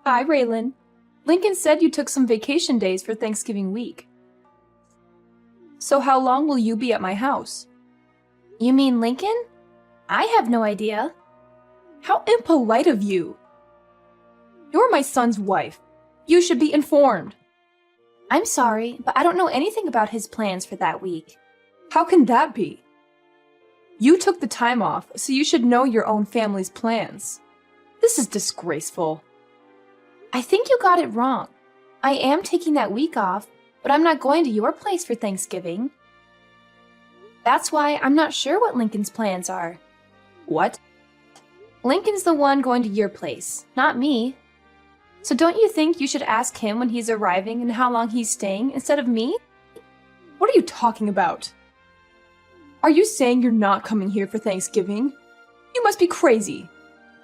Hi, Raylan. Lincoln said you took some vacation days for Thanksgiving week. So how long will you be at my house? You mean Lincoln? I have no idea. How impolite of you! You're my son's wife. You should be informed. I'm sorry, but I don't know anything about his plans for that week. How can that be? You took the time off, so you should know your own family's plans. This is disgraceful. I think you got it wrong. I am taking that week off, but I'm not going to your place for Thanksgiving. That's why I'm not sure what Lincoln's plans are. What? Lincoln's the one going to your place, not me. So don't you think you should ask him when he's arriving and how long he's staying instead of me? What are you talking about? Are you saying you're not coming here for Thanksgiving? You must be crazy.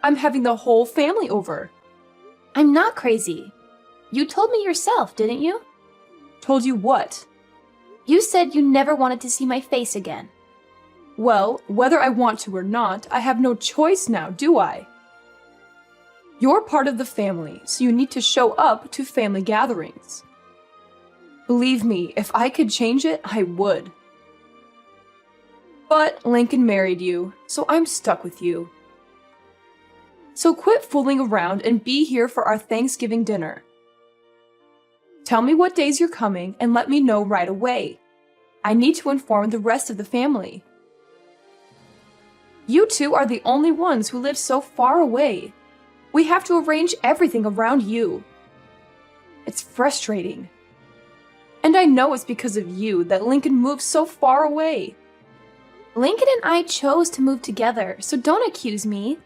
I'm having the whole family over. I'm not crazy. You told me yourself, didn't you? Told you what? You said you never wanted to see my face again. Well, whether I want to or not, I have no choice now, do I? You're part of the family, so you need to show up to family gatherings. Believe me, if I could change it, I would. But Lincoln married you, so I'm stuck with you. So quit fooling around and be here for our Thanksgiving dinner. Tell me what days you're coming and let me know right away. I need to inform the rest of the family. You two are the only ones who live so far away. We have to arrange everything around you. It's frustrating. And I know it's because of you that Lincoln moved so far away. Lincoln and I chose to move together, so don't accuse me.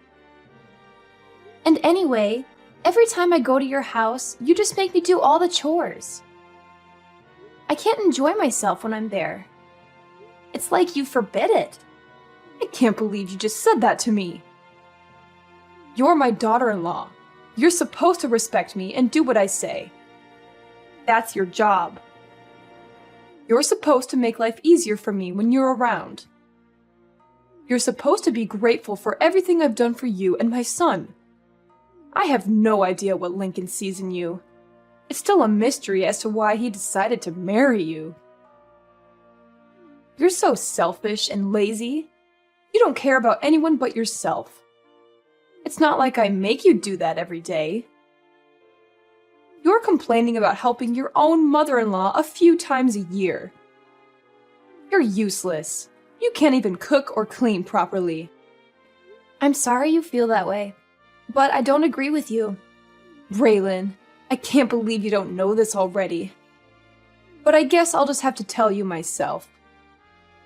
And anyway, every time I go to your house, you just make me do all the chores. I can't enjoy myself when I'm there. It's like you forbid it. I can't believe you just said that to me. You're my daughter-in-law. You're supposed to respect me and do what I say. That's your job. You're supposed to make life easier for me when you're around. You're supposed to be grateful for everything I've done for you and my son. I have no idea what Lincoln sees in you. It's still a mystery as to why he decided to marry you. You're so selfish and lazy. You don't care about anyone but yourself. It's not like I make you do that every day. You're complaining about helping your own mother-in-law a few times a year. You're useless. You can't even cook or clean properly. I'm sorry you feel that way, but I don't agree with you. Raylan, I can't believe you don't know this already. But I guess I'll just have to tell you myself.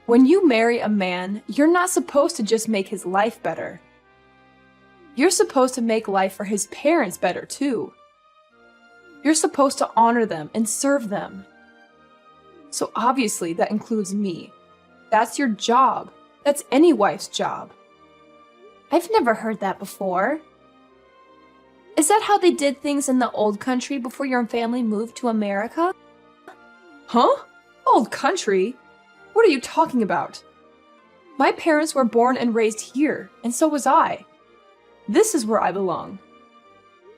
When you marry a man, you're not supposed to just make his life better. You're supposed to make life for his parents better too. You're supposed to honor them and serve them. So obviously that includes me. That's your job. That's any wife's job. I've never heard that before. Is that how they did things in the old country before your family moved to America? Huh? Old country? What are you talking about? My parents were born and raised here, and so was I. This is where I belong.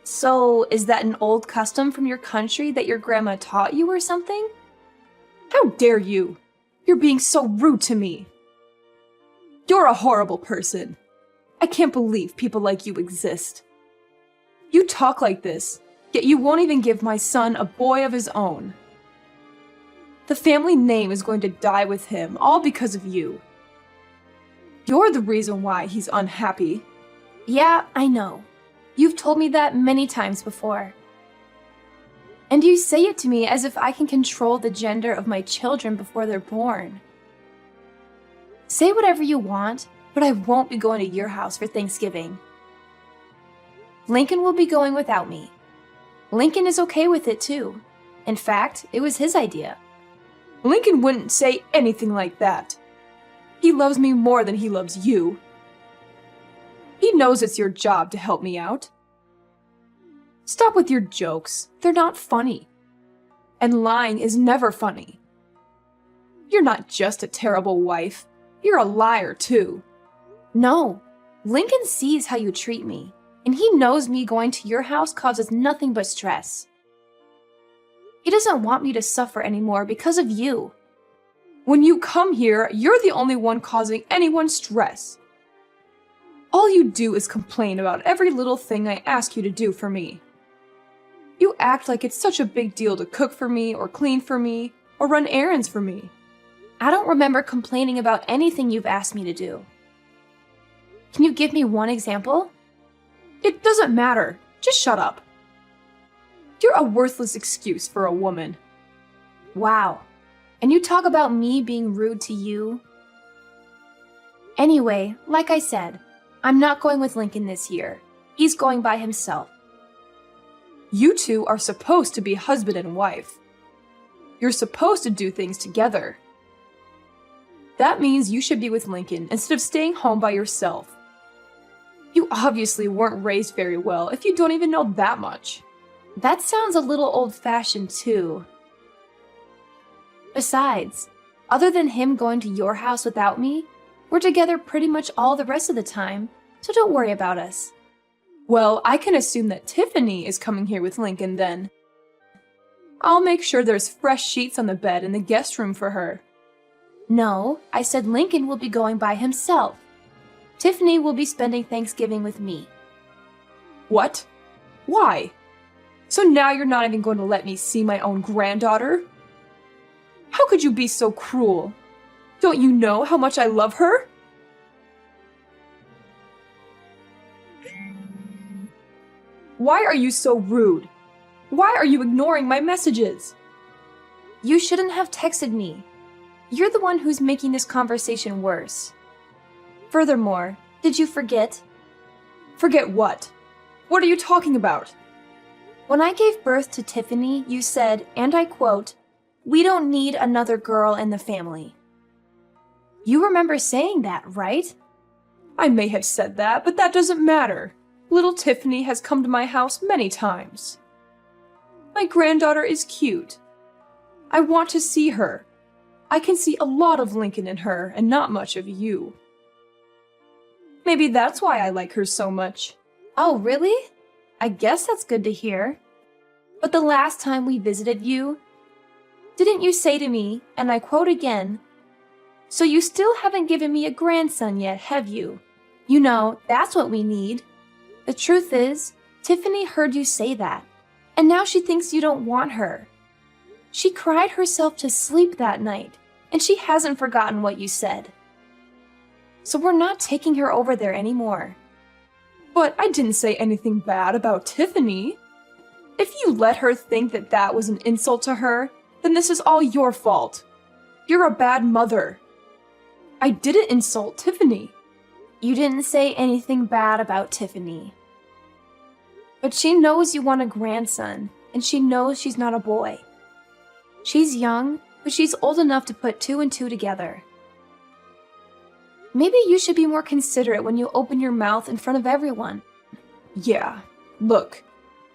So, is that an old custom from your country that your grandma taught you or something? How dare you! You're being so rude to me. You're a horrible person. I can't believe people like you exist. You talk like this, yet you won't even give my son a boy of his own. The family name is going to die with him, all because of you. You're the reason why he's unhappy. Yeah, I know. You've told me that many times before. And you say it to me as if I can control the gender of my children before they're born. Say whatever you want, but I won't be going to your house for Thanksgiving. Lincoln will be going without me. Lincoln is okay with it too. In fact, it was his idea. Lincoln wouldn't say anything like that. He loves me more than he loves you. He knows it's your job to help me out. Stop with your jokes. They're not funny. And lying is never funny. You're not just a terrible wife. You're a liar, too. No, Lincoln sees how you treat me, And he knows me going to your house causes nothing but stress. He doesn't want me to suffer anymore because of you. When you come here, you're the only one causing anyone stress. All you do is complain about every little thing I ask you to do for me. You act like it's such a big deal to cook for me, or clean for me, or run errands for me. I don't remember complaining about anything you've asked me to do. Can you give me one example? It doesn't matter. Just shut up. You're a worthless excuse for a woman. Wow. And you talk about me being rude to you? Anyway, like I said, I'm not going with Lincoln this year. He's going by himself. You two are supposed to be husband and wife. You're supposed to do things together. That means you should be with Lincoln instead of staying home by yourself. You obviously weren't raised very well if you don't even know that much. That sounds a little old-fashioned too. Besides, other than him going to your house without me, we're together pretty much all the rest of the time, so don't worry about us. Well, I can assume that Tiffany is coming here with Lincoln then. I'll make sure there's fresh sheets on the bed in the guest room for her. No, I said Lincoln will be going by himself. Tiffany will be spending Thanksgiving with me. What? Why? So now you're not even going to let me see my own granddaughter? How could you be so cruel? Don't you know how much I love her? Why are you so rude? Why are you ignoring my messages? You shouldn't have texted me. You're the one who's making this conversation worse. Furthermore, did you forget? Forget what? What are you talking about? When I gave birth to Tiffany, you said, and I quote, "We don't need another girl in the family." You remember saying that, right? I may have said that, but that doesn't matter. Little Tiffany has come to my house many times. My granddaughter is cute. I want to see her. I can see a lot of Lincoln in her and not much of you. Maybe that's why I like her so much. Oh, really? I guess that's good to hear. But the last time we visited you, didn't you say to me, and I quote again, "So you still haven't given me a grandson yet, have you? You know, that's what we need." The truth is, Tiffany heard you say that, and now she thinks you don't want her. She cried herself to sleep that night, and she hasn't forgotten what you said. So we're not taking her over there anymore. But I didn't say anything bad about Tiffany. If you let her think that that was an insult to her, then this is all your fault. You're a bad mother. I didn't insult Tiffany. You didn't say anything bad about Tiffany. But she knows you want a grandson, and she knows she's not a boy. She's young, but she's old enough to put two and two together. Maybe you should be more considerate when you open your mouth in front of everyone. Yeah, look,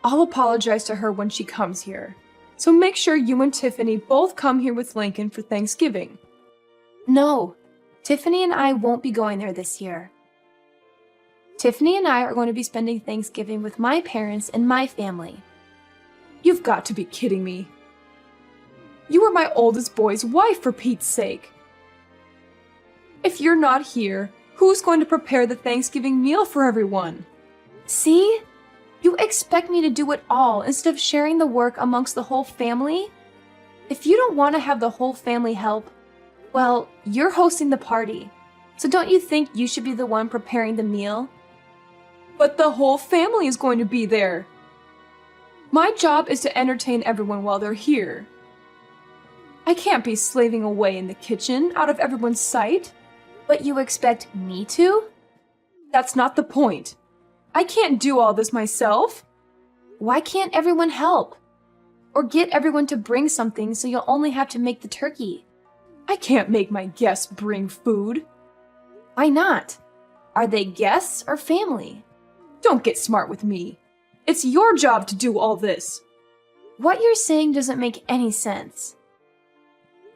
I'll apologize to her when she comes here. So make sure you and Tiffany both come here with Lincoln for Thanksgiving. No, Tiffany and I won't be going there this year. Tiffany and I are going to be spending Thanksgiving with my parents and my family. You've got to be kidding me. You were my oldest boy's wife, for Pete's sake. If you're not here, who's going to prepare the Thanksgiving meal for everyone? See? You expect me to do it all instead of sharing the work amongst the whole family? If you don't want to have the whole family help, well, you're hosting the party. So don't you think you should be the one preparing the meal? But the whole family is going to be there. My job is to entertain everyone while they're here. I can't be slaving away in the kitchen out of everyone's sight. But you expect me to? That's not the point. I can't do all this myself. Why can't everyone help? Or get everyone to bring something so you'll only have to make the turkey? I can't make my guests bring food. Why not? Are they guests or family? Don't get smart with me. It's your job to do all this. What you're saying doesn't make any sense.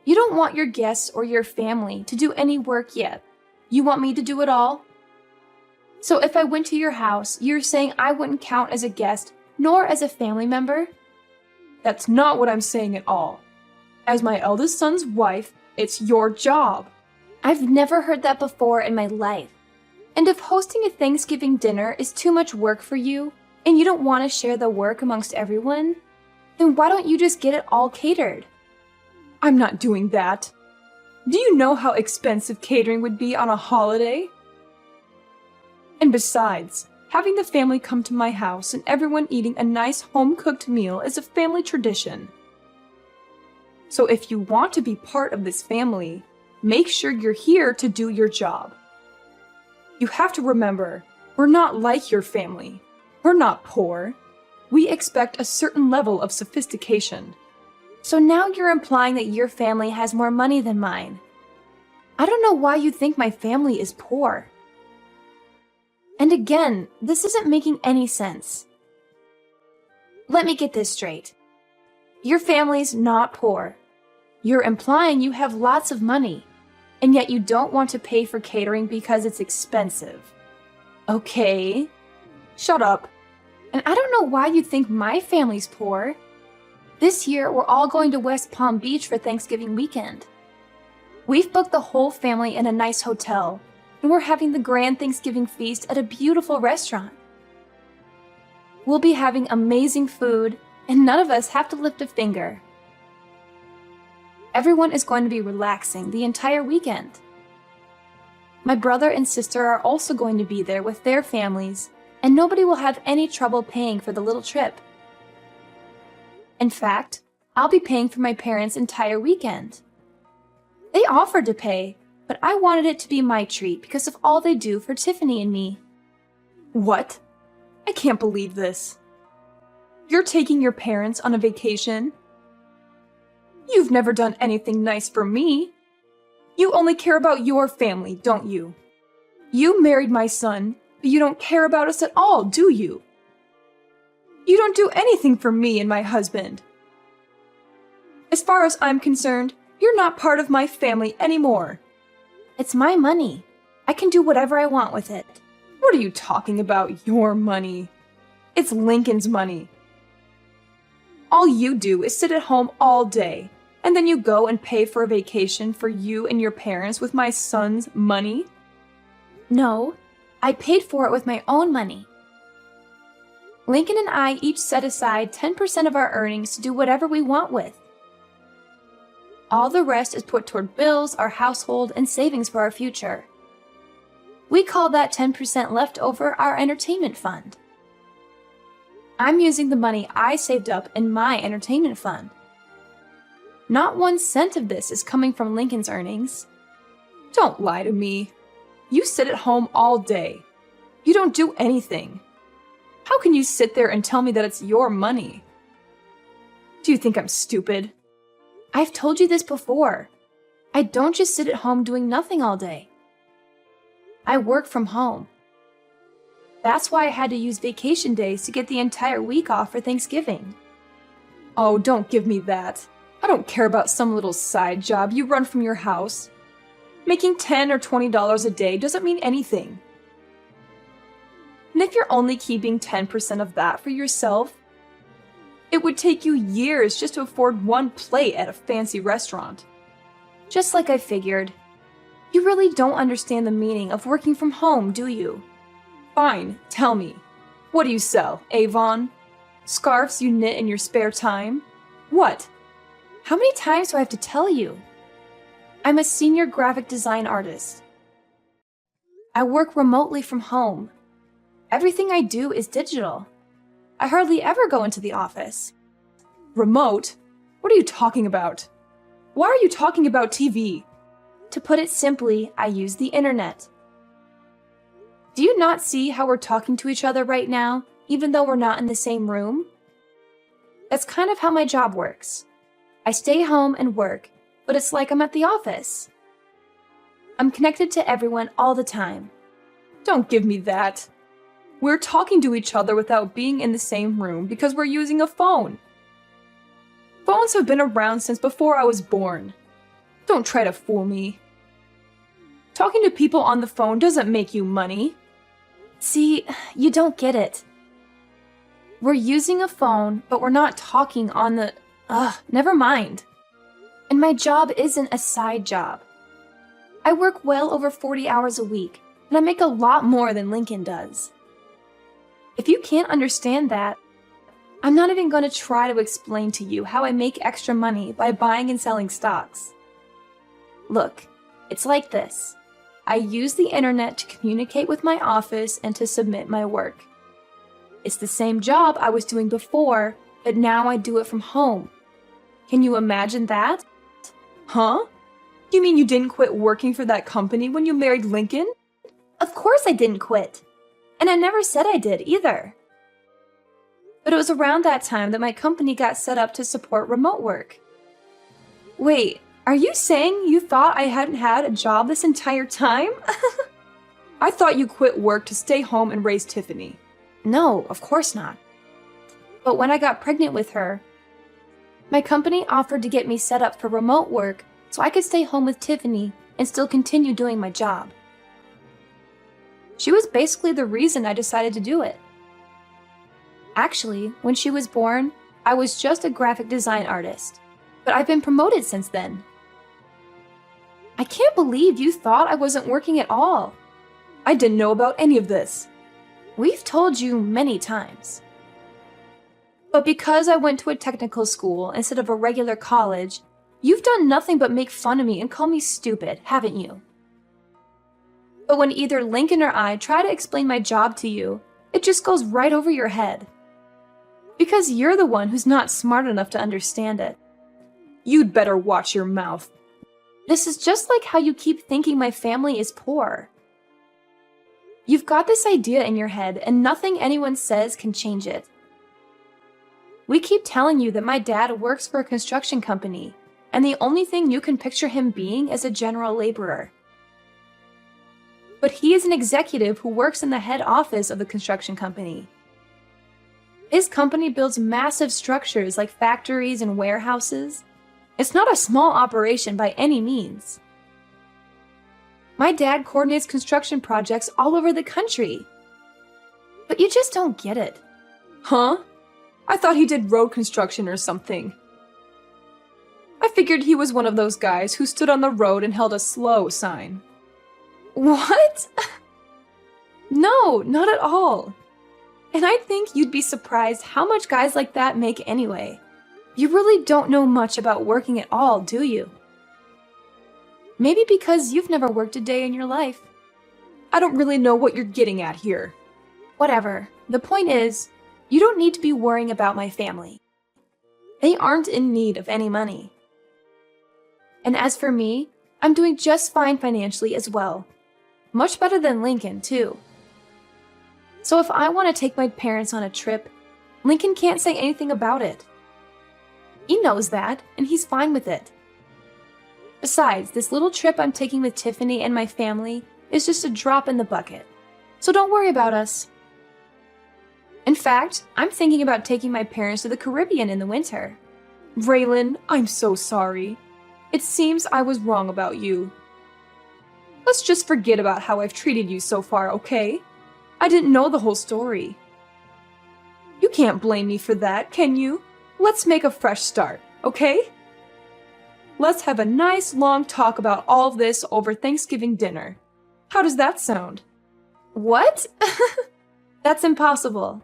You don't want your guests or your family to do any work yet. You want me to do it all? So if I went to your house, you're saying I wouldn't count as a guest nor as a family member? That's not what I'm saying at all. As my eldest son's wife, it's your job. I've never heard that before in my life. And if hosting a Thanksgiving dinner is too much work for you, and you don't want to share the work amongst everyone, then why don't you just get it all catered? I'm not doing that. Do you know how expensive catering would be on a holiday? And besides, having the family come to my house and everyone eating a nice home-cooked meal is a family tradition. So if you want to be part of this family, make sure you're here to do your job. You have to remember, we're not like your family. We're not poor. We expect a certain level of sophistication. So now you're implying that your family has more money than mine. I don't know why you think my family is poor. And again, this isn't making any sense. Let me get this straight. Your family's not poor. You're implying you have lots of money, and yet you don't want to pay for catering because it's expensive. Okay, shut up. And I don't know why you think my family's poor. This year, we're all going to West Palm Beach for Thanksgiving weekend. We've booked the whole family in a nice hotel, and we're having the grand Thanksgiving feast at a beautiful restaurant. We'll be having amazing food, and none of us have to lift a finger. Everyone is going to be relaxing the entire weekend. My brother and sister are also going to be there with their families, and nobody will have any trouble paying for the little trip. In fact, I'll be paying for my parents' entire weekend. They offered to pay, but I wanted it to be my treat because of all they do for Tiffany and me. What? I can't believe this. You're taking your parents on a vacation? You've never done anything nice for me. You only care about your family, don't you? You married my son, but you don't care about us at all, do you? You don't do anything for me and my husband. As far as I'm concerned, you're not part of my family anymore. It's my money. I can do whatever I want with it. What are you talking about, your money? It's Lincoln's money. All you do is sit at home all day, and then you go and pay for a vacation for you and your parents with my son's money? No, I paid for it with my own money. Lincoln and I each set aside 10% of our earnings to do whatever we want with. All the rest is put toward bills, our household, and savings for our future. We call that 10% left over our entertainment fund. I'm using the money I saved up in my entertainment fund. Not 1 cent of this is coming from Lincoln's earnings. Don't lie to me. You sit at home all day. You don't do anything. How can you sit there and tell me that it's your money? Do you think I'm stupid? I've told you this before. I don't just sit at home doing nothing all day. I work from home. That's why I had to use vacation days to get the entire week off for Thanksgiving. Oh, don't give me that. I don't care about some little side job you run from your house. Making $10 or $20 a day doesn't mean anything. And if you're only keeping 10% of that for yourself, it would take you years just to afford one plate at a fancy restaurant. Just like I figured. You really don't understand the meaning of working from home, do you? Fine, tell me. What do you sell, Avon? Scarves you knit in your spare time? What? How many times do I have to tell you? I'm a senior graphic design artist. I work remotely from home. Everything I do is digital. I hardly ever go into the office. Remote? What are you talking about? Why are you talking about TV? To put it simply, I use the internet. Do you not see how we're talking to each other right now, even though we're not in the same room? That's kind of how my job works. I stay home and work, but it's like I'm at the office. I'm connected to everyone all the time. Don't give me that. We're talking to each other without being in the same room because we're using a phone. Phones have been around since before I was born. Don't try to fool me. Talking to people on the phone doesn't make you money. See, you don't get it. We're using a phone, but we're not talking on the... never mind. And my job isn't a side job. I work well over 40 hours a week, and I make a lot more than Lincoln does. If you can't understand that, I'm not even going to try to explain to you how I make extra money by buying and selling stocks. Look, it's like this. I use the internet to communicate with my office and to submit my work. It's the same job I was doing before, but now I do it from home. Can you imagine that? Huh? You mean you didn't quit working for that company when you married Lincoln? Of course I didn't quit. And I never said I did either. But it was around that time that my company got set up to support remote work. Wait, are you saying you thought I hadn't had a job this entire time? I thought you quit work to stay home and raise Tiffany. No, of course not. But when I got pregnant with her, my company offered to get me set up for remote work so I could stay home with Tiffany and still continue doing my job. She was basically the reason I decided to do it. Actually, when she was born, I was just a graphic design artist, but I've been promoted since then. I can't believe you thought I wasn't working at all. I didn't know about any of this. We've told you many times. But because I went to a technical school instead of a regular college, you've done nothing but make fun of me and call me stupid, haven't you? But when either Lincoln or I try to explain my job to you, it just goes right over your head. Because you're the one who's not smart enough to understand it. You'd better watch your mouth. This is just like how you keep thinking my family is poor. You've got this idea in your head, and nothing anyone says can change it. We keep telling you that my dad works for a construction company, and the only thing you can picture him being is a general laborer. But he is an executive who works in the head office of the construction company. His company builds massive structures like factories and warehouses. It's not a small operation by any means. My dad coordinates construction projects all over the country. But you just don't get it. Huh? I thought he did road construction or something. I figured he was one of those guys who stood on the road and held a slow sign. What? No, not at all. And I think you'd be surprised how much guys like that make anyway. You really don't know much about working at all, do you? Maybe because you've never worked a day in your life. I don't really know what you're getting at here. Whatever. The point is, you don't need to be worrying about my family. They aren't in need of any money. And as for me, I'm doing just fine financially as well. Much better than Lincoln, too. So if I want to take my parents on a trip, Lincoln can't say anything about it. He knows that, and he's fine with it. Besides, this little trip I'm taking with Tiffany and my family is just a drop in the bucket. So don't worry about us. In fact, I'm thinking about taking my parents to the Caribbean in the winter. Raylan, I'm so sorry. It seems I was wrong about you. Let's just forget about how I've treated you so far, okay? I didn't know the whole story. You can't blame me for that, can you? Let's make a fresh start, okay? Let's have a nice long talk about all this over Thanksgiving dinner. How does that sound? What? That's impossible.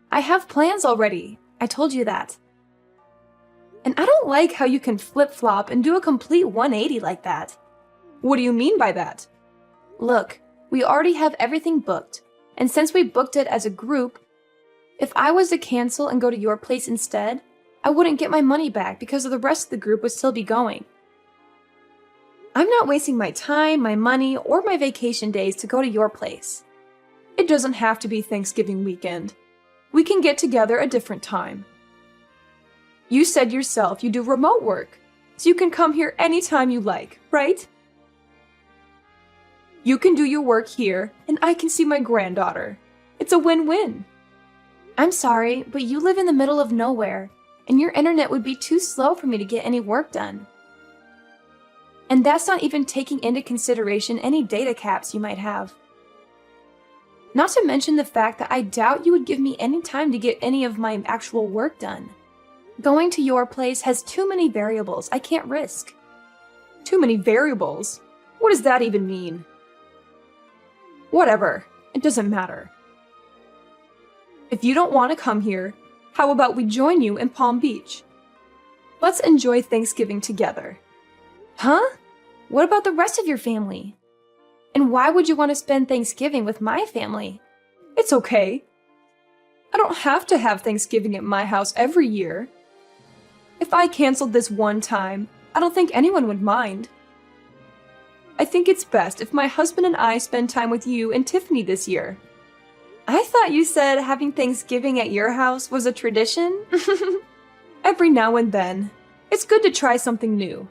I have plans already. I told you that. And I don't like how you can flip-flop and do a complete 180 like that. What do you mean by that? Look, we already have everything booked, and since we booked it as a group, if I was to cancel and go to your place instead, I wouldn't get my money back because the rest of the group would still be going. I'm not wasting my time, my money, or my vacation days to go to your place. It doesn't have to be Thanksgiving weekend. We can get together a different time. You said yourself you do remote work, so you can come here anytime you like, right? You can do your work here, and I can see my granddaughter. It's a win-win. I'm sorry, but you live in the middle of nowhere, and your internet would be too slow for me to get any work done. And that's not even taking into consideration any data caps you might have. Not to mention the fact that I doubt you would give me any time to get any of my actual work done. Going to your place has too many variables I can't risk. Too many variables? What does that even mean? Whatever, it doesn't matter. If you don't want to come here, how about we join you in Palm Beach? Let's enjoy Thanksgiving together. Huh? What about the rest of your family? And why would you want to spend Thanksgiving with my family? It's okay. I don't have to have Thanksgiving at my house every year. If I canceled this one time, I don't think anyone would mind. I think it's best if my husband and I spend time with you and Tiffany this year. I thought you said having Thanksgiving at your house was a tradition? Every now and then. It's good to try something new.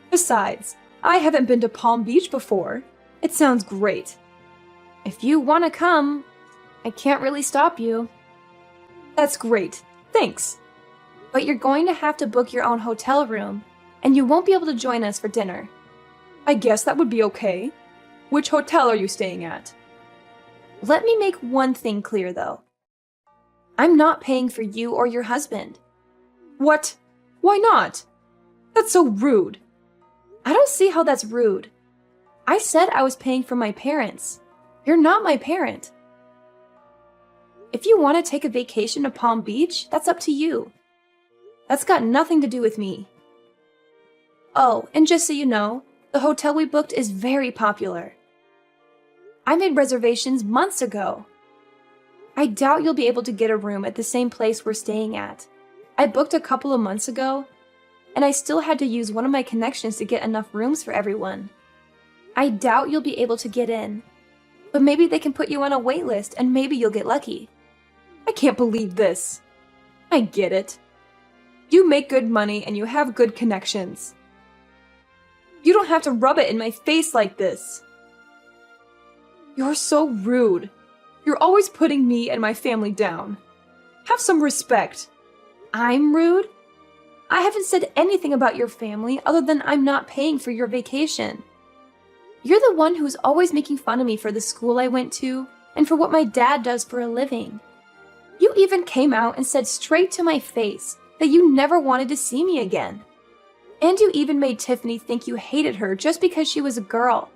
Besides, I haven't been to Palm Beach before. It sounds great. If you want to come, I can't really stop you. That's great. Thanks. But you're going to have to book your own hotel room, and you won't be able to join us for dinner. I guess that would be okay. Which hotel are you staying at? Let me make one thing clear, though. I'm not paying for you or your husband. What? Why not? That's so rude. I don't see how that's rude. I said I was paying for my parents. You're not my parent. If you want to take a vacation to Palm Beach, that's up to you. That's got nothing to do with me. Oh, and just so you know, the hotel we booked is very popular. I made reservations months ago. I doubt you'll be able to get a room at the same place we're staying at. I booked a couple of months ago, and I still had to use one of my connections to get enough rooms for everyone. I doubt you'll be able to get in, but maybe they can put you on a wait list and maybe you'll get lucky. I can't believe this. I get it. You make good money and you have good connections. You don't have to rub it in my face like this. You're so rude. You're always putting me and my family down. Have some respect. I'm rude? I haven't said anything about your family other than I'm not paying for your vacation. You're the one who's always making fun of me for the school I went to and for what my dad does for a living. You even came out and said straight to my face that you never wanted to see me again. And you even made Tiffany think you hated her just because she was a girl.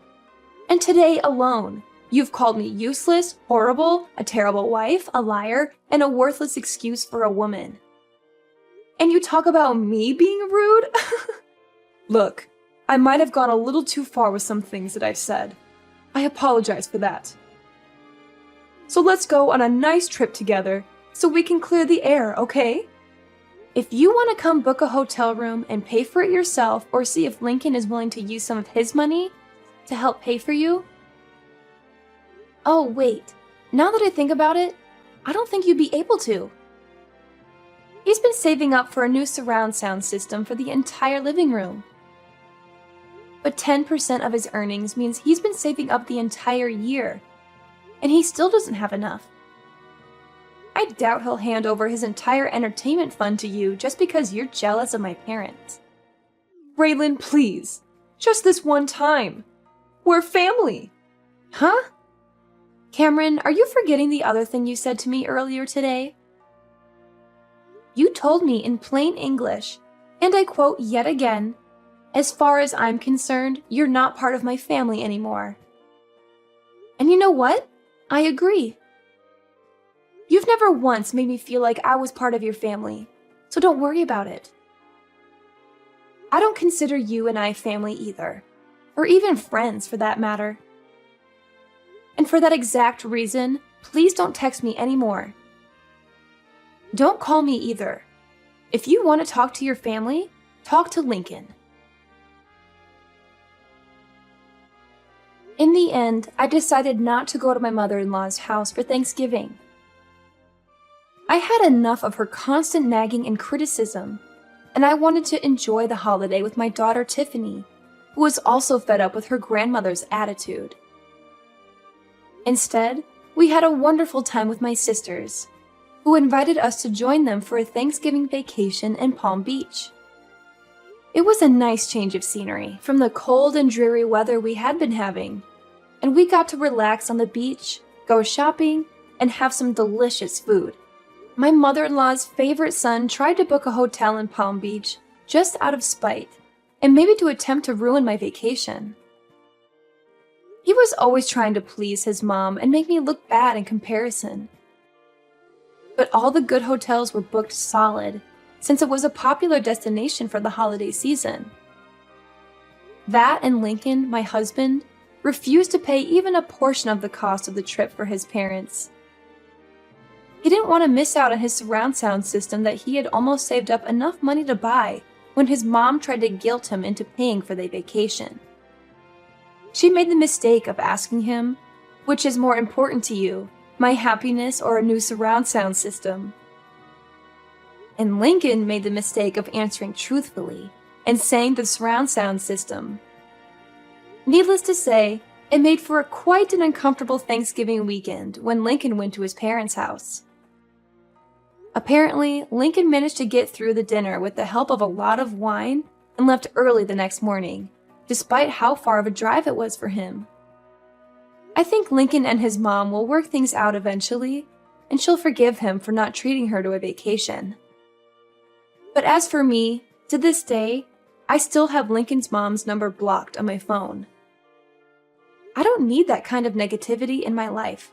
And today alone, you've called me useless, horrible, a terrible wife, a liar, and a worthless excuse for a woman. And you talk about me being rude? Look, I might have gone a little too far with some things that I've said. I apologize for that. So let's go on a nice trip together so we can clear the air, okay? If you want to come book a hotel room and pay for it yourself or see if Lincoln is willing to use some of his money to help pay for you. Oh, wait. Now that I think about it, I don't think you'd be able to. He's been saving up for a new surround sound system for the entire living room. But 10% of his earnings means he's been saving up the entire year, and he still doesn't have enough. I doubt he'll hand over his entire entertainment fund to you just because you're jealous of my parents. Raylan, please. Just this one time. We're family. Huh? Cameron, are you forgetting the other thing you said to me earlier today? You told me in plain English, and I quote yet again, "As far as I'm concerned, you're not part of my family anymore." And you know what? I agree. You've never once made me feel like I was part of your family, so don't worry about it. I don't consider you and I family either, or even friends for that matter. And for that exact reason, please don't text me anymore. Don't call me either. If you want to talk to your family, talk to Lincoln. In the end, I decided not to go to my mother-in-law's house for Thanksgiving. I had enough of her constant nagging and criticism, and I wanted to enjoy the holiday with my daughter Tiffany, who was also fed up with her grandmother's attitude. Instead, we had a wonderful time with my sisters, who invited us to join them for a Thanksgiving vacation in Palm Beach. It was a nice change of scenery from the cold and dreary weather we had been having, and we got to relax on the beach, go shopping, and have some delicious food. My mother-in-law's favorite son tried to book a hotel in Palm Beach just out of spite, and maybe to attempt to ruin my vacation. He was always trying to please his mom and make me look bad in comparison. But all the good hotels were booked solid, since it was a popular destination for the holiday season. That and Lincoln, my husband, refused to pay even a portion of the cost of the trip for his parents. He didn't want to miss out on his surround sound system that he had almost saved up enough money to buy when his mom tried to guilt him into paying for their vacation. She made the mistake of asking him, "Which is more important to you, my happiness or a new surround sound system?" And Lincoln made the mistake of answering truthfully and saying the surround sound system. Needless to say, it made for quite an uncomfortable Thanksgiving weekend when Lincoln went to his parents' house. Apparently, Lincoln managed to get through the dinner with the help of a lot of wine and left early the next morning, despite how far of a drive it was for him. I think Lincoln and his mom will work things out eventually, and she'll forgive him for not treating her to a vacation. But as for me, to this day, I still have Lincoln's mom's number blocked on my phone. I don't need that kind of negativity in my life.